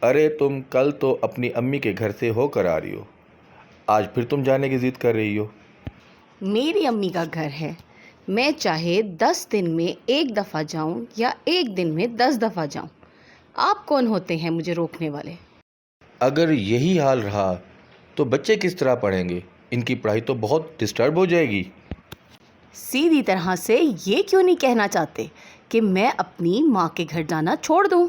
अरे तुम कल तो अपनी अम्मी के घर से होकर आ रही हो, आज फिर तुम जाने की ज़िद कर रही हो। मेरी अम्मी का घर है। मैं चाहे 10 दिन में एक दफ़ा जाऊं या एक दिन में 10 दफ़ा जाऊं। आप कौन होते हैं मुझे रोकने वाले? अगर यही हाल रहा तो बच्चे किस तरह पढ़ेंगे? इनकी पढ़ाई तो बहुत डिस्टर्ब हो जाएगी। सीधी तरह से ये क्यों नहीं कहना चाहते कि मैं अपनी माँ के घर जाना छोड़ दूं?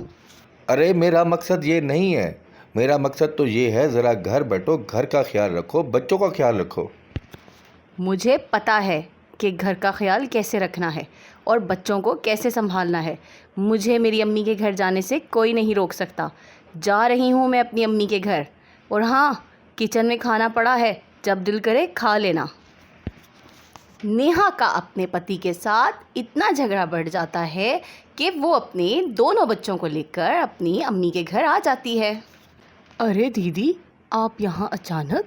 अरे मेरा मकसद ये नहीं है, मेरा मकसद तो ये है ज़रा घर बैठो, घर का ख्याल रखो, बच्चों का ख्याल रखो। मुझे पता है कि घर का ख्याल कैसे रखना है और बच्चों को कैसे संभालना है। मुझे मेरी अम्मी के घर जाने से कोई नहीं रोक सकता। जा रही हूँ मैं अपनी अम्मी के घर। और हाँ, किचन में खाना पड़ा है, जब दिल करे खा लेना। नेहा का अपने पति के साथ इतना झगड़ा बढ़ जाता है कि वो अपने दोनों बच्चों को लेकर अपनी अम्मी के घर आ जाती है। अरे दीदी, आप यहाँ अचानक?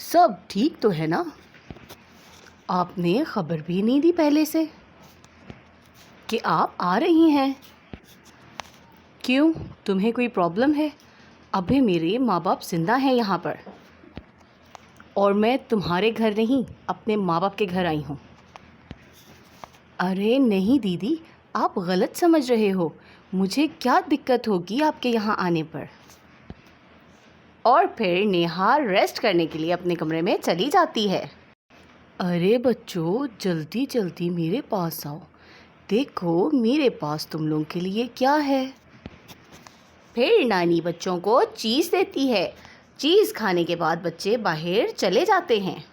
सब ठीक तो है ना? आपने खबर भी नहीं दी पहले से कि आप आ रही हैं। क्यों, तुम्हें कोई प्रॉब्लम है? अभी मेरे माँ बाप जिंदा हैं यहाँ पर, और मैं तुम्हारे घर नहीं अपने माँ बाप के घर आई हूँ। अरे नहीं दीदी, आप गलत समझ रहे हो। मुझे क्या दिक्कत होगी आपके यहाँ आने पर? और फिर नेहा रेस्ट करने के लिए अपने कमरे में चली जाती है। अरे बच्चों, जल्दी जल्दी मेरे पास आओ। देखो मेरे पास तुम लोगों के लिए क्या है। फिर नानी बच्चों को चीज़ देती है। चीज़ खाने के बाद बच्चे बाहर चले जाते हैं।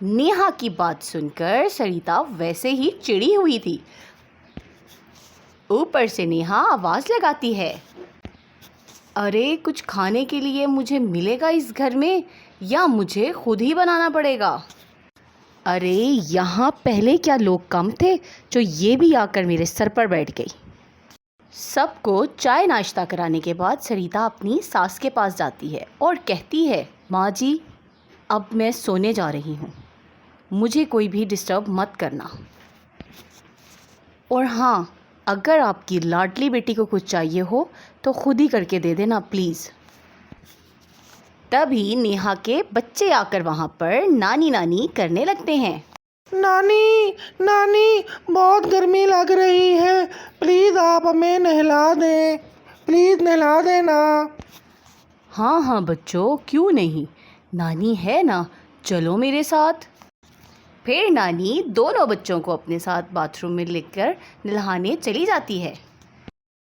नेहा की बात सुनकर सरिता वैसे ही चिढ़ी हुई थी। ऊपर से नेहा आवाज़ लगाती है, अरे कुछ खाने के लिए मुझे मिलेगा इस घर में या मुझे खुद ही बनाना पड़ेगा? अरे यहाँ पहले क्या लोग कम थे जो ये भी आकर मेरे सर पर बैठ गई। सबको चाय नाश्ता कराने के बाद सरिता अपनी सास के पास जाती है और कहती है, माँ जी, अब मैं सोने जा रही हूँ, मुझे कोई भी डिस्टर्ब मत करना। और हाँ, अगर आपकी लाडली बेटी को कुछ चाहिए हो तो खुद ही करके दे देना प्लीज़। तभी नेहा के बच्चे आकर वहाँ पर नानी नानी करने लगते हैं। नानी नानी, बहुत गर्मी लग रही है, प्लीज़ आप हमें नहला दें, प्लीज़ नहला देना। हाँ हाँ बच्चों, क्यों नहीं, नानी है ना, चलो मेरे साथ। फिर नानी दोनों बच्चों को अपने साथ बाथरूम में लेकर नहलाने चली जाती है।